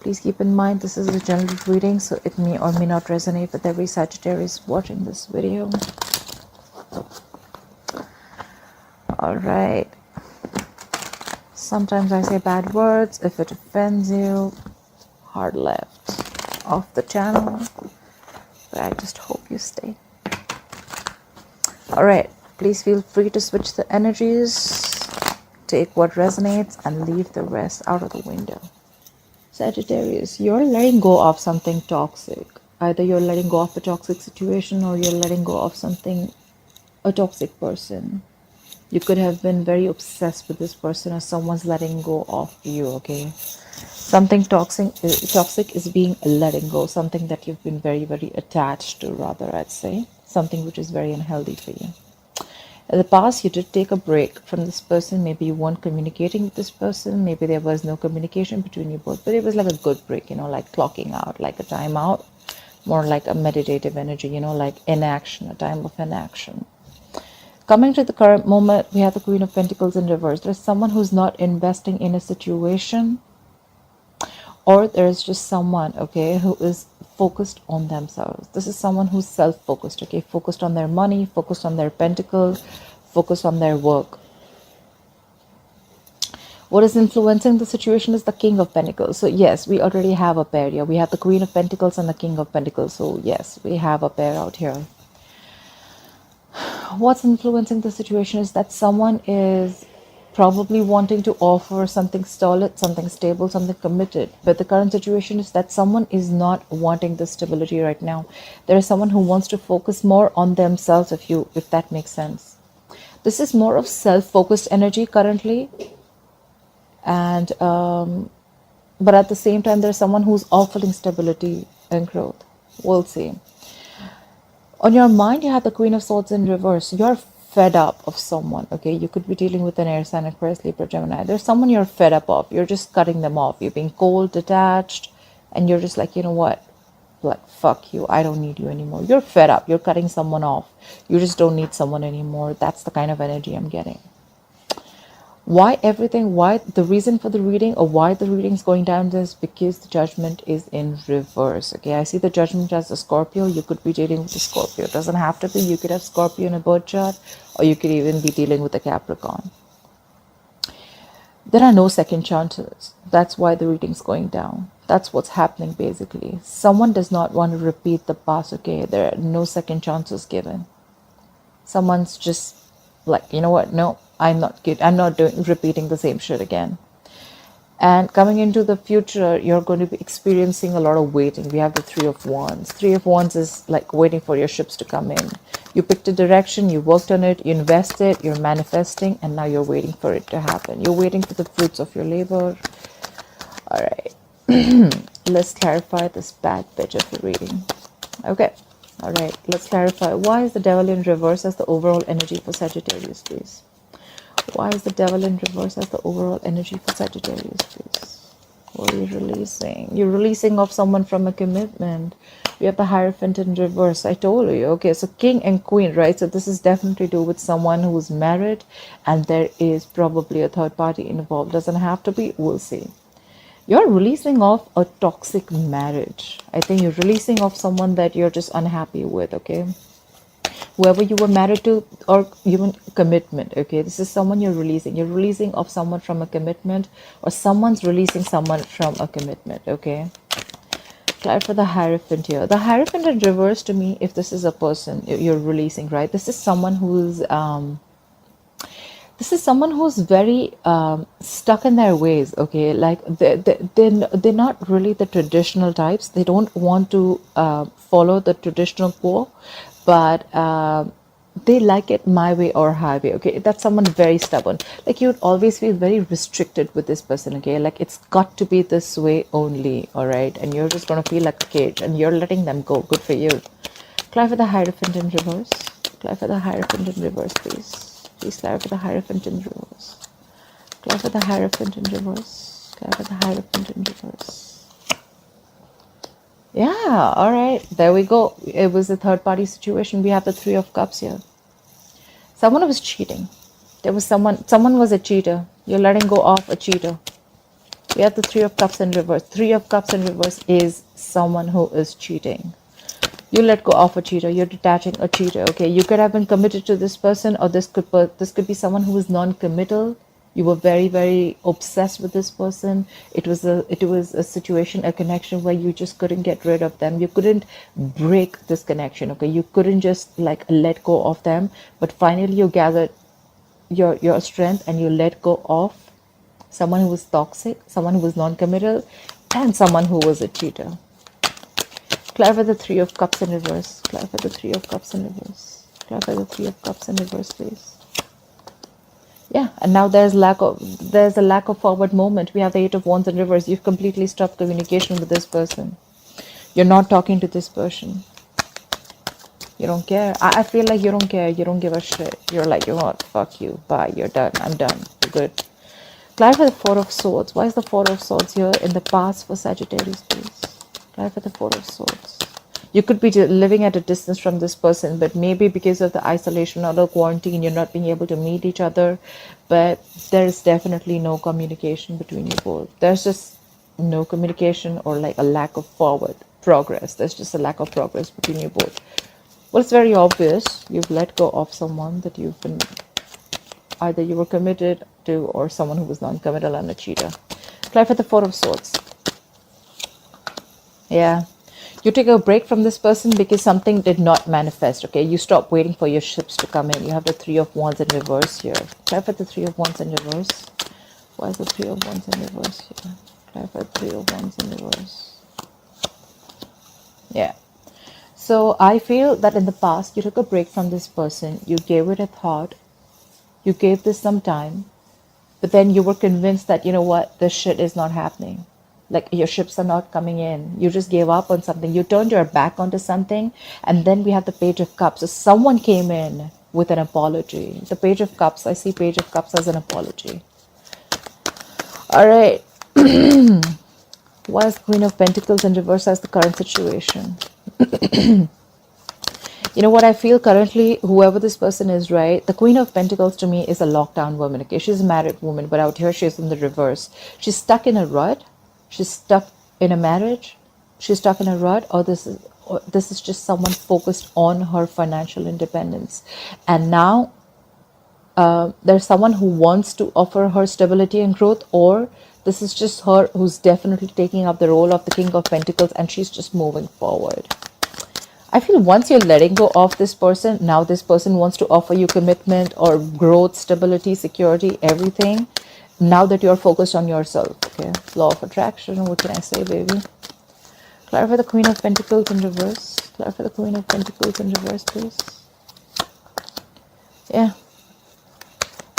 Please keep in mind this is a general reading, so it may or may not resonate with every Sagittarius watching this video. All right. Sometimes I say bad words. If it offends you, hard left off the channel. But I just hope you stay. All right. Please feel free to switch the energies. Take what resonates and leave the rest out of the window. Sagittarius, you're letting go of something toxic. Either you're letting go of a toxic situation or you're letting go of something, a toxic person. You could have been very obsessed with this person or someone's letting go of you, okay? Something toxic is being letting go. Something that you've been very, very attached to, rather, I'd say. Something which is very unhealthy for you. In the past, you did take a break from this person. Maybe you weren't communicating with this person. Maybe there was no communication between you both. But it was like a good break, you know, like clocking out, like a time out. More like a meditative energy, you know, like inaction, a time of inaction. Coming to the current moment, we have the Queen of Pentacles in reverse. There's someone who's not investing in a situation. Or there's just someone, okay, who is focused on themselves. This is someone who's self-focused, okay, focused on their money, focused on their pentacles, focused on their work. What is influencing the situation is the King of Pentacles. So yes, we already have a pair here. We have the Queen of Pentacles and the King of Pentacles. So yes, we have a pair out here. What's influencing the situation is that someone is probably wanting to offer something solid, something stable, something committed. But the current situation is that someone is not wanting the stability right now. There is someone who wants to focus more on themselves, if that makes sense. This is more of self-focused energy currently. And but at the same time, there's someone who's offering stability and growth. We'll see. On your mind, you have the Queen of Swords in reverse. You're fed up of someone, okay? You could be dealing with an air sign, Aquarius, Libra, Gemini. There's someone you're fed up of. You're just cutting them off. You're being cold, detached, and you're just like, you know what? Like, fuck you. I don't need you anymore. You're fed up. You're cutting someone off. You just don't need someone anymore. That's the kind of energy I'm getting. Why the reason for the reading, or why the reading is going down, is because the Judgment is in reverse. Okay, I see the Judgment as a Scorpio. You could be dealing with a Scorpio. It doesn't have to be. You could have Scorpio in a birth chart, or you could even be dealing with a Capricorn. There are no second chances. That's why the reading's going down. That's what's happening basically. Someone does not want to repeat the past, okay? There are no second chances given. Someone's just like, you know what? No, I'm not good. I'm not repeating the same shit again. And coming into the future, you're going to be experiencing a lot of waiting. We have the Three of Wands. Three of Wands is like waiting for your ships to come in. You picked a direction, you worked on it, you invested, you're manifesting, and now you're waiting for it to happen. You're waiting for the fruits of your labor. All right. Let's clarify this bad bitch of the reading. Okay. All right. Let's clarify. Why is the Devil in reverse as the overall energy for Sagittarius, please? Why is the Devil in reverse as the overall energy for Sagittarius, please? What are you releasing? You're releasing off someone from a commitment. We have the Hierophant in reverse. I told you. Okay, so King and Queen, right? So this is definitely to do with someone who's married, and there is probably a third party involved. Doesn't have to be. We'll see. You're releasing off a toxic marriage. I think you're releasing off someone that you're just unhappy with, okay? Whoever you were married to, or even commitment, okay? This is someone you're releasing. You're releasing off someone from a commitment, or someone's releasing someone from a commitment, okay? Try for the Hierophant here. The Hierophant in reverse, to me, if this is a person you're releasing, right? This is someone who's very stuck in their ways, okay? Like they're not really the traditional types. They don't want to follow the traditional core, but they like it my way or highway, okay? That's someone very stubborn. Like you'd always feel very restricted with this person, okay? Like it's got to be this way only, all right? And you're just going to feel like a cage, and you're letting them go. Good for you. Clarify the Hierophant in reverse. Clarify the Hierophant in reverse, please. Please clarify the Hierophant in reverse. Clarify the Hierophant in reverse. Clarify the Hierophant in reverse. Yeah, all right. There we go. It was a third-party situation. We have the Three of Cups here. Someone was cheating. There was someone was a cheater. You're letting go of a cheater. We have the Three of Cups in reverse. Three of Cups in reverse is someone who is cheating. You let go of a cheater. You're detaching a cheater. Okay, you could have been committed to this person, or this could be someone who is non-committal. You were very, very obsessed with this person. It was a situation, a connection where you just couldn't get rid of them. You couldn't break this connection. Okay, you couldn't just like let go of them. But finally, you gathered your strength and you let go of someone who was toxic, someone who was non-committal, and someone who was a cheater. Clarify the Three of Cups in reverse. Clarify the Three of Cups in reverse. Clarify the Three of Cups in reverse, please. Yeah, and now there's a lack of forward movement. We have the Eight of Wands in reverse. You've completely stopped communication with this person. You're not talking to this person. You don't care. I feel like you don't care. You don't give a shit. You're like, you know what? Fuck you. Bye. You're done. I'm done. You're good. Clarify the Four of Swords. Why is the Four of Swords here in the past for Sagittarius, please? Clarify the Four of Swords. You could be living at a distance from this person, but maybe because of the isolation or the quarantine, you're not being able to meet each other. But there's definitely no communication between you both. There's just no communication, or like a lack of forward progress. There's just a lack of progress between you both. Well, it's very obvious. You've let go of someone that you've been, either you were committed to, or someone who was non-committal and a cheater. Clarify the Four of Swords. Yeah. You take a break from this person because something did not manifest, okay? You stop waiting for your ships to come in. You have the Three of Wands in reverse here. Clarify the Three of Wands in reverse. Why is the Three of Wands in reverse here? Clarify the Three of Wands in reverse. Yeah. So I feel that in the past, you took a break from this person. You gave it a thought. You gave this some time. But then you were convinced that, you know what, this shit is not happening. Like your ships are not coming in. You just gave up on something. You turned your back onto something. And then we have the Page of Cups. So someone came in with an apology. The Page of Cups, I see Page of Cups as an apology. All right. Why is Queen of Pentacles in reverse as the current situation? You know what I feel currently, whoever this person is, right? The Queen of Pentacles to me is a lockdown woman. Okay, she's a married woman, but out here she's in the reverse. She's stuck in a rut. She's stuck in a marriage. She's stuck in a rut, or this is just someone focused on her financial independence. And now there's someone who wants to offer her stability and growth, or this is just her who's definitely taking up the role of the King of Pentacles, and she's just moving forward. I feel once you're letting go of this person, now this person wants to offer you commitment or growth, stability, security, everything. Now that you're focused on yourself, okay? Law of attraction, what can I say, baby? Clarify the Queen of Pentacles in reverse. Clarify the Queen of Pentacles in reverse, please. Yeah.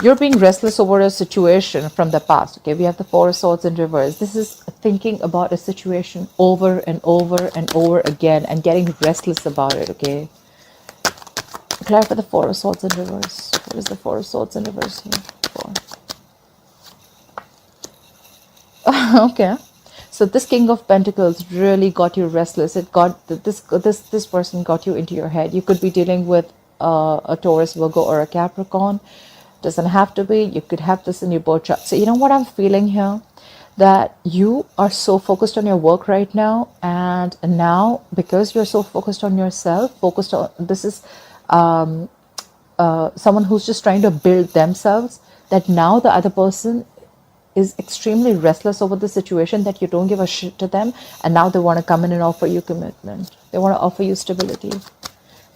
You're being restless over a situation from the past, okay? We have the Four of Swords in reverse. This is thinking about a situation over and over and over again and getting restless about it, okay? Clarify the Four of Swords in reverse. What is the Four of Swords in reverse here for? Okay. So this King of Pentacles really got you restless. It got this person got you into your head. You could be dealing with a Taurus, Virgo, or a Capricorn. Doesn't have to be. You could have this in your birth chart. So you know what I'm feeling here? That you are so focused on your work right now, and now because you're so focused on yourself, focused on this is someone who's just trying to build themselves, that now the other person is extremely restless over the situation, that you don't give a shit to them, and now they want to come in and offer you commitment. They want to offer you stability.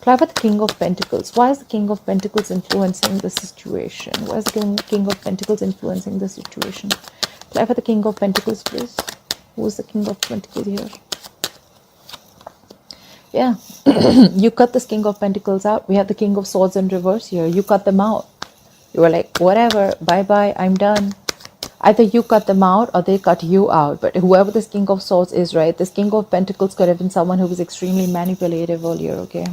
Clarify the King of Pentacles. Why is the King of Pentacles influencing the situation? Why is the King of Pentacles influencing the situation? Clarify the King of Pentacles, please. Who is the King of Pentacles here? Yeah. You cut this King of Pentacles out. We have the King of Swords in reverse here. You cut them out. You were like, whatever, bye-bye, I'm done. Either you cut them out or they cut you out. But whoever this King of Swords is, right, this King of Pentacles could have been someone who was extremely manipulative earlier, okay?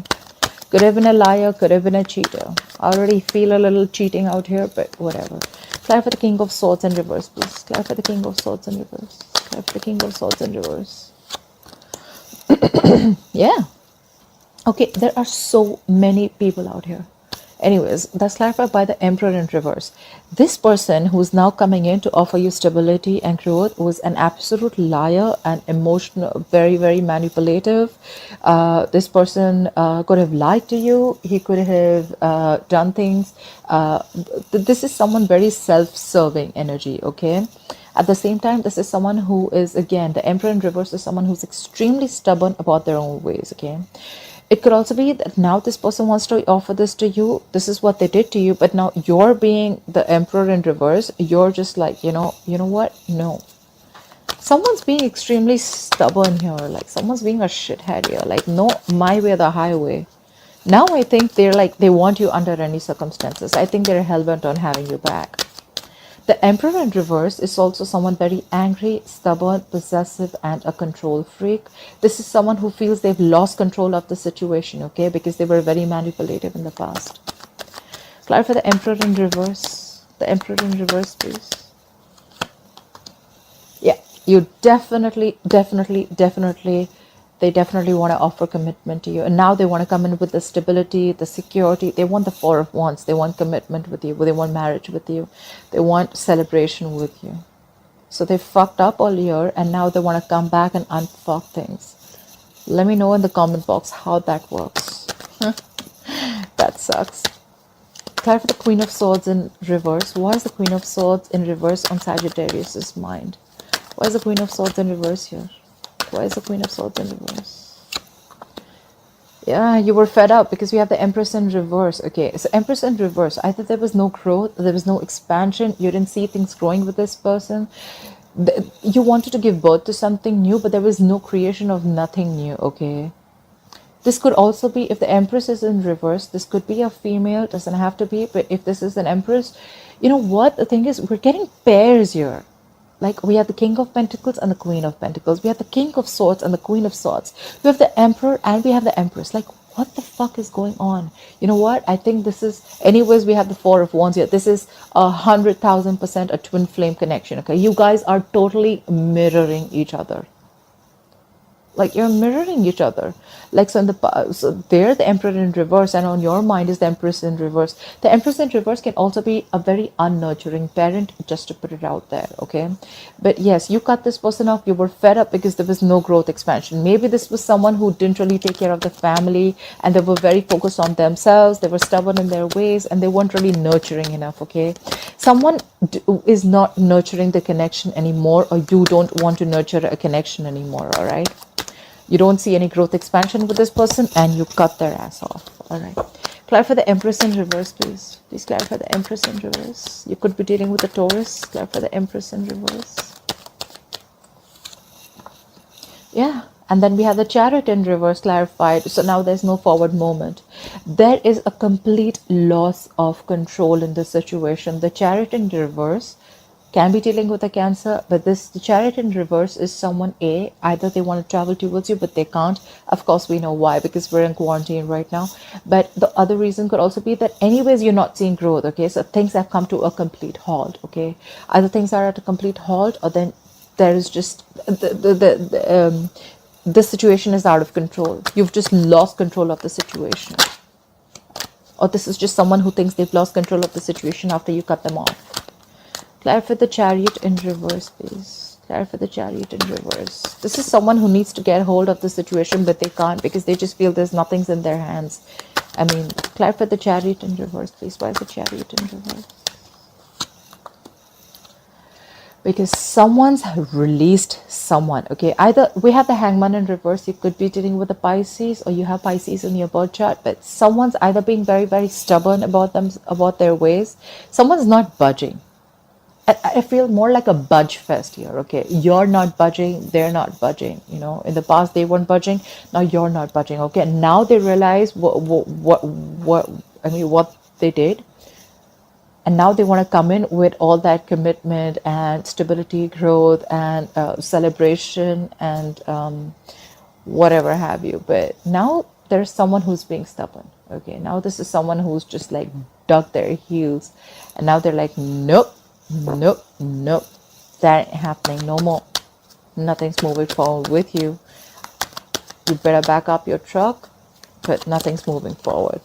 Could have been a liar, could have been a cheater. I already feel a little cheating out here, but whatever. Clarify the King of Swords in reverse, please. Clarify the King of Swords in reverse. Clarify the King of Swords in reverse. Yeah. Okay, there are so many people out here. Anyways, that's clarified by the Emperor in reverse. This person who's now coming in to offer you stability and growth was an absolute liar and emotional, very, very manipulative. This person could have lied to you. He could have done things. This is someone very self-serving energy, okay? At the same time, this is someone who is, again, the Emperor in reverse is someone who's extremely stubborn about their own ways, okay? It could also be that now this person wants to offer this to you. This is what they did to you, but now you're being the Emperor in reverse. You're just like, you know what? No. Someone's being extremely stubborn here. Like someone's being a shithead here. Like, no, my way or the highway. Now I think they're like, they want you under any circumstances. I think they're hell-bent on having you back. The Emperor in reverse is also someone very angry, stubborn, possessive, and a control freak. This is someone who feels they've lost control of the situation, okay, because they were very manipulative in the past. Clarify the Emperor in reverse. The Emperor in reverse, please. Yeah, you definitely they definitely want to offer commitment to you, and now they want to come in with the stability, the security. They want the Four of Wands. They want commitment with you. They want marriage with you. They want celebration with you. So they fucked up all year, and now they want to come back and unfuck things. Let me know in the comment box how that works. That sucks. Clarify the Queen of Swords in reverse. Why is the Queen of Swords in reverse on Sagittarius's mind? Why is the Queen of Swords in reverse here? Why is the Queen of Swords in reverse? Yeah, you were fed up because we have the Empress in reverse. Okay, so Empress in reverse. Either there was no growth, there was no expansion. You didn't see things growing with this person. You wanted to give birth to something new, but there was no creation of nothing new, okay? This could also be, if the Empress is in reverse, this could be a female, doesn't have to be, but if this is an Empress, you know what? The thing is, we're getting pairs here. Like, we have the King of Pentacles and the Queen of Pentacles. We have the King of Swords and the Queen of Swords. We have the Emperor and we have the Empress. Like, what the fuck is going on? You know what? I think this is... Anyways, we have the Four of Wands here. This is 100,000% a twin flame connection, okay? You guys are totally mirroring each other. Like, you're mirroring each other. Like, so in the so there, the Emperor in reverse, and on your mind is the Empress in reverse. The Empress in reverse can also be a very unnurturing parent, just to put it out there, okay? But yes, you cut this person off. You were fed up because there was no growth expansion. Maybe this was someone who didn't really take care of the family, and they were very focused on themselves. They were stubborn in their ways, and they weren't really nurturing enough, okay? Someone is not nurturing the connection anymore, or you don't want to nurture a connection anymore, all right? You don't see any growth expansion with this person, and you cut their ass off. All right. Clarify the Empress in reverse, please. Please clarify the Empress in reverse. You could be dealing with a Taurus. Clarify the Empress in reverse. Yeah. And then we have the Chariot in reverse clarified. So now there's no forward movement. There is a complete loss of control in this situation. The Chariot in reverse can be dealing with a Cancer, but the Chariot in reverse is someone A. Either they want to travel towards you, but they can't. Of course, we know why, because we're in quarantine right now. But the other reason could also be that anyways, you're not seeing growth, okay? So things have come to a complete halt, okay? Either things are at a complete halt, or then there is just the situation is out of control. You've just lost control of the situation. Or this is just someone who thinks they've lost control of the situation after you cut them off. Clarify the Chariot in reverse, please. Clarify the Chariot in reverse. This is someone who needs to get hold of the situation, but they can't because they just feel there's nothing's in their hands. I mean, clarify the Chariot in reverse, please. Why is the Chariot in reverse? Because someone's released someone, okay? Either we have the Hangman in reverse. You could be dealing with a Pisces, or you have Pisces in your birth chart, but someone's either being very, very stubborn about their ways. Someone's not budging. I feel more like a budge fest here, okay? You're not budging, they're not budging, you know? In the past, they weren't budging, now you're not budging, okay? Now they realize what they did, and now they want to come in with all that commitment and stability, growth, and celebration, and whatever have you. But now there's someone who's being stubborn, okay? Now this is someone who's just like dug their heels, and now they're like, nope. Nope, nope, that ain't happening no more. Nothing's moving forward with you. You better back up your truck, but nothing's moving forward.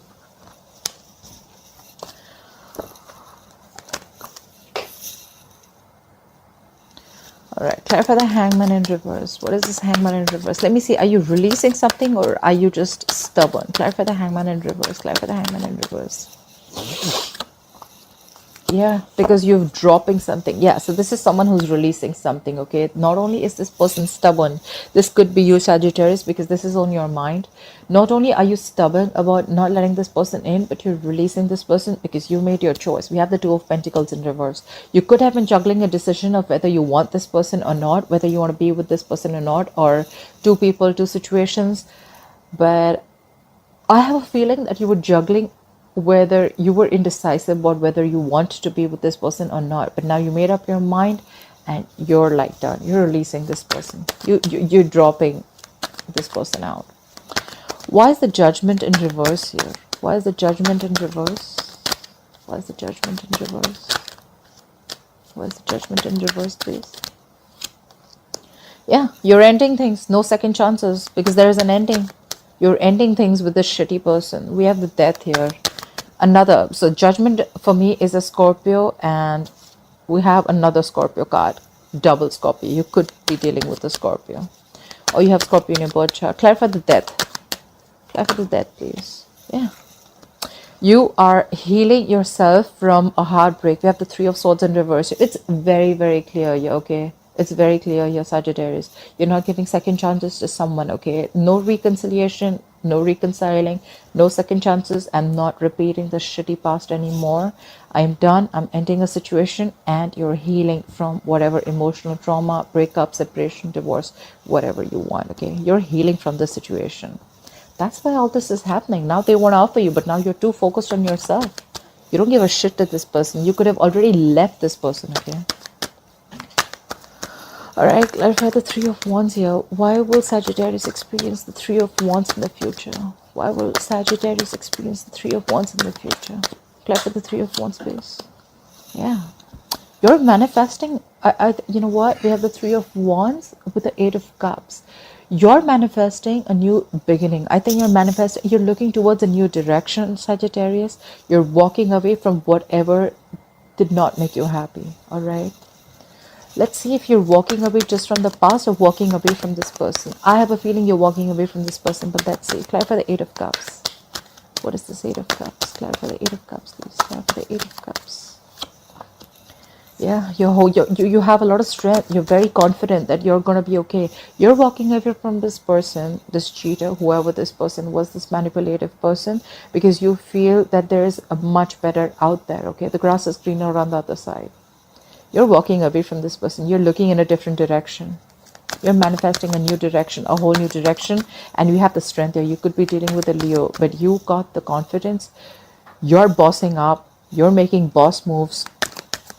Clarify the Hangman in reverse. What is this Hangman in reverse? Let me see. Are you releasing something or are you just stubborn? Clarify the Hangman in reverse. Clarify the Hangman in reverse. Yeah, because you're dropping something. Yeah, so this is someone who's releasing something, okay? Not only is this person stubborn, this could be you, Sagittarius, because this is on your mind. Not only are you stubborn about not letting this person in, but you're releasing this person because you made your choice. We have the Two of Pentacles in reverse. You could have been juggling a decision of whether you want this person or not, whether you want to be with this person or not, or two people, two situations. But I have a feeling that you were juggling whether you were indecisive about whether you want to be with this person or not. But now you made up your mind and you're like done. You're releasing this person. You're dropping this person out. Why is the Judgment in reverse here? Why is the Judgment in reverse? Why is the Judgment in reverse? Why is the Judgment in reverse, please? Yeah, you're ending things. No second chances because there is an ending. You're ending things with this shitty person. We have the Death here. Another, so Judgment for me is a Scorpio, and we have another Scorpio card, double Scorpio. You could be dealing with a Scorpio, or you have Scorpio in your birth chart. Clarify the Death. Clarify the Death, please. Yeah, you are healing yourself from a heartbreak. We have the Three of Swords in reverse. It's very, very clear here, okay? It's very clear here, Sagittarius. You're not giving second chances to someone, okay? No reconciliation, no reconciling, no second chances. I'm not repeating the shitty past anymore. I'm done. I'm ending a situation and you're healing from whatever emotional trauma, breakup, separation, divorce, whatever you want, okay? You're healing from the situation. That's why all this is happening. Now they want to offer you, but now you're too focused on yourself. You don't give a shit to this person. You could have already left this person, okay? Alright, clarify the Three of Wands here. Why will Sagittarius experience the Three of Wands in the future? Why will Sagittarius experience the Three of Wands in the future? Clarify the Three of Wands, please. Yeah. You're manifesting. You know what? We have the Three of Wands with the Eight of Cups. You're manifesting a new beginning. I think you're manifesting. You're looking towards a new direction, Sagittarius. You're walking away from whatever did not make you happy. Alright? Let's see if you're walking away just from the past or walking away from this person. I have a feeling you're walking away from this person, but let's see. Clarify the Eight of Cups. What is this Eight of Cups? Clarify the Eight of Cups, please. Clarify the Eight of Cups. Yeah, you have a lot of strength. You're very confident that you're going to be okay. You're walking away from this person, this cheater, whoever this person was, this manipulative person, because you feel that there is a much better out there, okay? The grass is greener on the other side. You're walking away from this person. You're looking in a different direction. You're manifesting a new direction, a whole new direction. And you have the strength there. You could be dealing with a Leo, but you got the confidence. You're bossing up. You're making boss moves.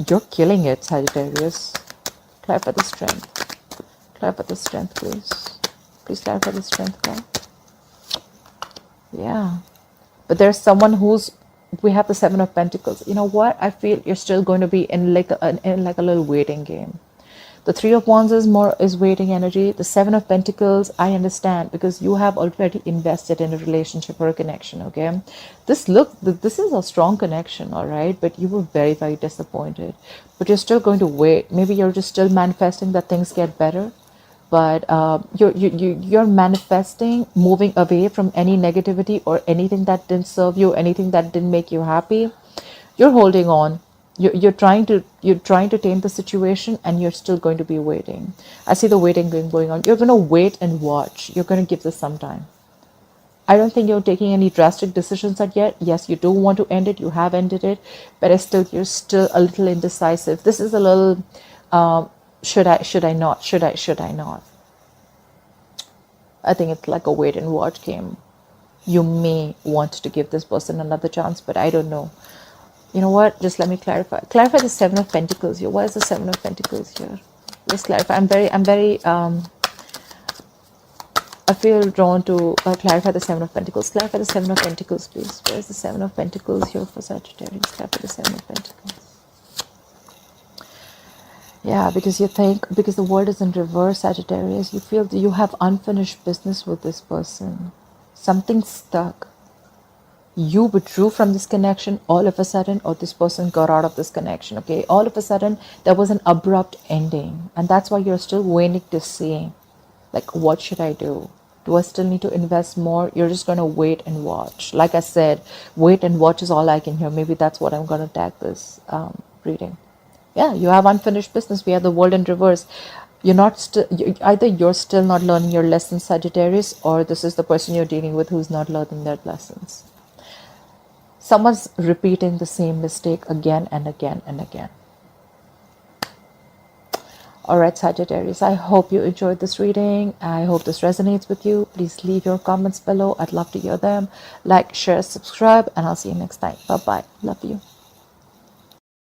You're killing it, Sagittarius. Clarify the strength. Clarify the strength, please. Please clarify the strength, card. Yeah. But there's someone who's, we have the Seven of Pentacles. You know what? I feel you're still going to be in like a little waiting game. The Three of Wands is waiting energy. The Seven of Pentacles, I understand, because you have already invested in a relationship or a connection, okay? This is a strong connection, all right? But you were very, very disappointed. But you're still going to wait. Maybe you're just still manifesting that things get better. But you're manifesting moving away from any negativity or anything that didn't serve you, anything that didn't make you happy. You're holding on. You're trying to tame the situation, and you're still going to be waiting. I see the waiting game going on. You're going to wait and watch. You're going to give this some time. I don't think you're taking any drastic decisions yet. Yes, you do want to end it. You have ended it, but you're still a little indecisive. This is a little. Should I not? Should I not? I think it's like a wait and watch game. You may want to give this person another chance, but I don't know. You know what? Just let me clarify. Clarify the Seven of Pentacles here. Why is the Seven of Pentacles here? Just clarify. I'm very I feel drawn to clarify the Seven of Pentacles. Clarify the Seven of Pentacles, please. Where is the Seven of Pentacles here for Sagittarius? Clarify the Seven of Pentacles. Yeah, because because the world is in reverse, Sagittarius, you feel that you have unfinished business with this person. Something's stuck. you withdrew from this connection all of a sudden, or this person got out of this connection. Okay, all of a sudden there was an abrupt ending, and that's why you're still waiting to see, like, what should I do? Do I still need to invest more? You're just going to wait and watch. Like I said, wait and watch is all I can hear. Maybe that's what I'm going to tag this reading. Yeah, you have unfinished business. We have the world in reverse. You're not still, either you're still not learning your lessons, Sagittarius, or this is the person you're dealing with who's not learning their lessons. Someone's repeating the same mistake again and again and again. All right, Sagittarius, I hope you enjoyed this reading. I hope this resonates with you. Please leave your comments below. I'd love to hear them. Like, share, subscribe, and I'll see you next time. Bye-bye. Love you.